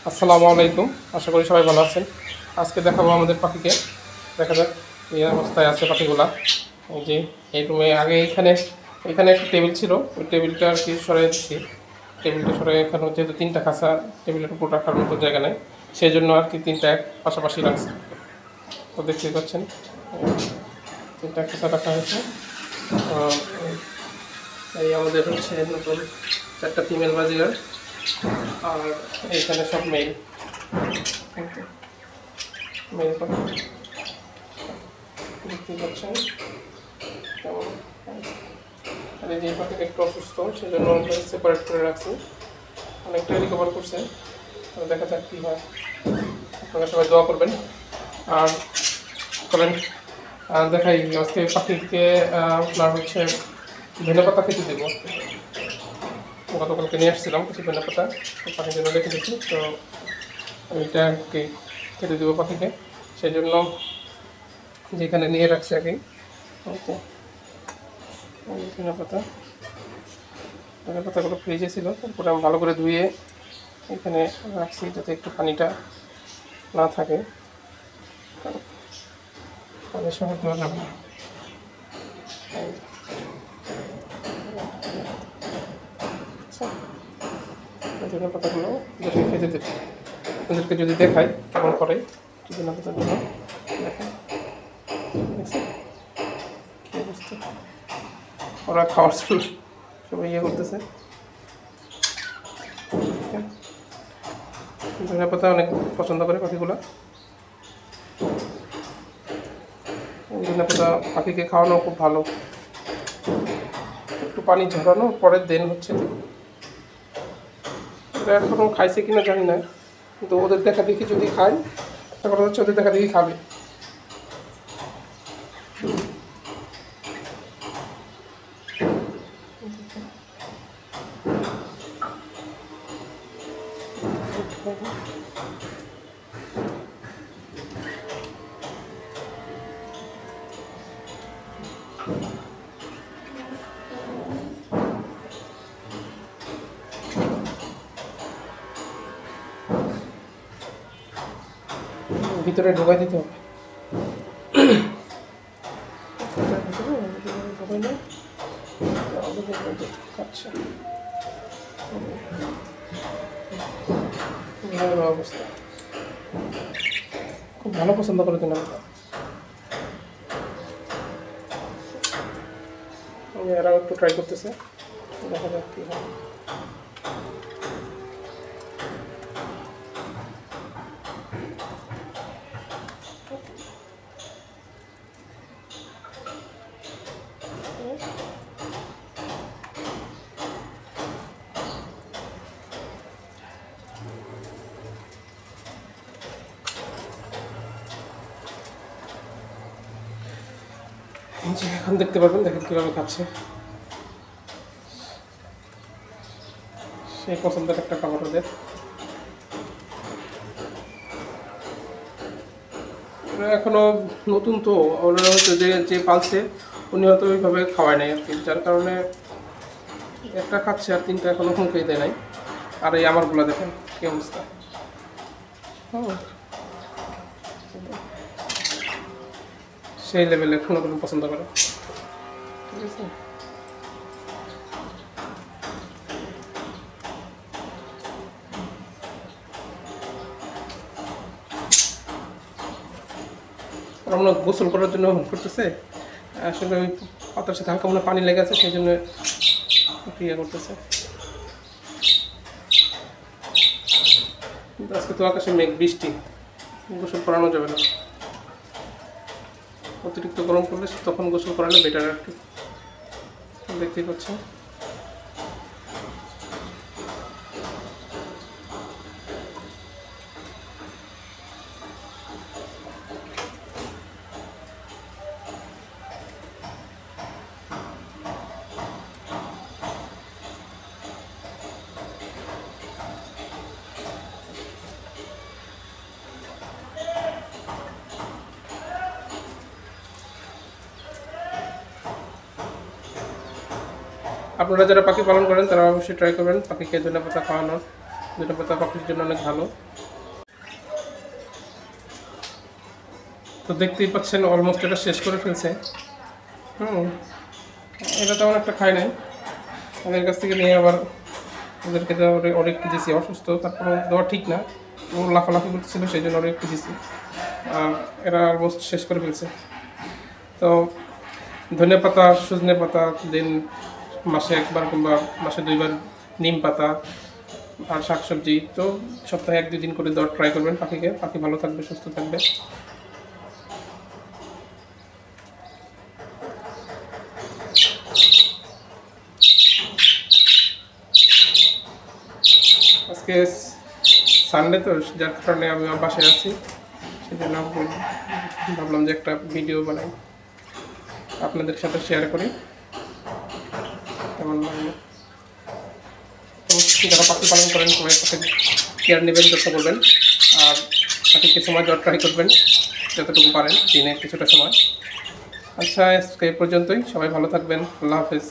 আসসালামু আলাইকুম। আশা করি সবাই ভালো আছেন। আজকে দেখাবো আমাদের পাখিকে। দেখা যাক এই অবস্থায় আছে পাখিগুলা। এই যে এই রুমে আগে এখানে একটা টেবিল ছিল, ওই টেবিলটা আর কি সরিয়ে দিচ্ছি। টেবিলটা সরিয়ে এখানে যেহেতু তিনটা খাঁচা, টেবিলের উপর রাখার মতো জায়গা নেই, সেই জন্য আর কি তিনটা এক পাশাপাশি রাখছি। তো দেখতেই পাচ্ছেন তিনটা খাঁচা রাখা হয়েছে। এই আমাদের হচ্ছে নতুন 4টা ফিমেল বাজিগার, আর এইখানে সব মেল মেল পাখি দেখতেই পাচ্ছেন কেমন। আর এই যে পাখিটা একটু অসুস্থ, সেই জন্য সেপারেট করে রাখছি। অনেকটাই রিকভার করছে। তো দেখা যাক কী হয়। আপনারা সবাই দোয়া করবেন। আর করেন দেখাই আজকে পাখিকে আপনার হচ্ছে ধনেপাতা খেতে দেবো। গতকালকে নিয়ে আসছিলাম কিছু ধনেপাতা, পাখির জন্য রেখে দিচ্ছি। তো ওইটাকে খেতে দেবো পাখিকে, সেই জন্য যেখানে নিয়ে রাখছি আগে ধনেপাতাগুলো ফ্রিজে ছিল, তারপরে আমি ভালো করে ধুয়ে এখানে রাখছি যাতে একটু পানিটা না থাকে, পানির সঙ্গে দেওয়া যাবে না। ধনেপাতাগুলো যদি খেতে দেবে, আপনাদেরকে যদি দেখাই কেমন করে ধনেপাতাগুলো দেখেন, কী অবস্থা। ওরা খাওয়ার জন্য সবাই ইয়ে করতেছে। ধনেপাতা অনেক পছন্দ করে পাখিগুলো। ধনেপাতা পাখিকে খাওয়ানো খুব ভালো। একটু পানি ঝরানো পরে দেন হচ্ছে। ওরা এখনও খাইছে কিনা জানি না, কিন্তু ওদের দেখা দেখি যদি খায়, তারপরে হচ্ছে ওদের দেখা দেখি খাবে। ভিতরে ঢোকাই দিতে হবে। আচ্ছা, অবস্থা খুব ভালো পছন্দ করে দিন। এরাও একটু ট্রাই করতেছে, দেখা যাক কী হয়। যে এখন দেখতে পারবেন, দেখেন কীভাবে খাচ্ছে। সেই পছন্দের একটা খাবার ওদের। ওরা এখনও নতুন, তো ওরা হচ্ছে যে পালছে উনি হয়তো ওইভাবে খাওয়ায় নাই আর কি, যার কারণে একটা খাচ্ছে আর তিনটা এখনও মুখেই দেয় নাই। আর এই আমারগুলো দেখেন কী অবস্থা। সেই লেভেলে কোনো কোনো পছন্দ করে, ঠিক আছে। আমরা গোসল করার জন্য করতেছে, আসলে ওই পাতার সাথে হালকা মনে পানি লেগে আছে, সেই জন্য ইয়ে করতেছে। কিন্তু আজকে তো আকাশে মেঘ, বৃষ্টি, গোসল করানো যাবে না। অতিরিক্ত গরম করলে তখন গোসল করালে বেটার আর কি। দেখতেই পাচ্ছেন আপনারা যারা পাখি পালন করেন তারা অবশ্যই ট্রাই করবেন পাখিকে ধনেপাতা খাওয়ানোর। ধনে পাতা পাখির জন্য অনেক ভালো। তো দেখতেই পাচ্ছেন অলমোস্ট এটা শেষ করে ফেলছে। এটা তেমন একটা খায় নাই, ওদের কাছ থেকে নিয়ে আবার ওদেরকে ওর একটু দিয়েছি, অসুস্থ তারপর দেওয়া ঠিক না, ও লাফালাফি করতেছিল সেই জন্য ওরা একটু দিয়েছি। আর এরা অলমোস্ট শেষ করে ফেলছে। তো ধনে পাতা, সজনে পাতা দিন মাসে একবার কিংবা মাসে 2বার, নিম পাতা আর শাকসবজি তো সপ্তাহে 1-2 দিন করে দেওয়ার ট্রাই করবেন পাখিকে। পাখি ভালো থাকবে, সুস্থ থাকবে। আজকে সানডে তো, যার কারণে আমি আমার বাসায় আছি, সেই জন্য ভাবলাম যে একটা ভিডিও বানাই, আপনাদের সাথে শেয়ার করি কেমন লাগলো। যারা পাখি পালন করেন সবাই পাখি কেয়ার নেবেন, যত্ন করবেন, আর পাখিকে সময় দেওয়ার ট্রাই করবেন যতটুকু পারেন, দিনে কিছুটা সময়। আচ্ছা, আজকে এই পর্যন্তই। সবাই ভালো থাকবেন। আল্লাহ হাফেজ।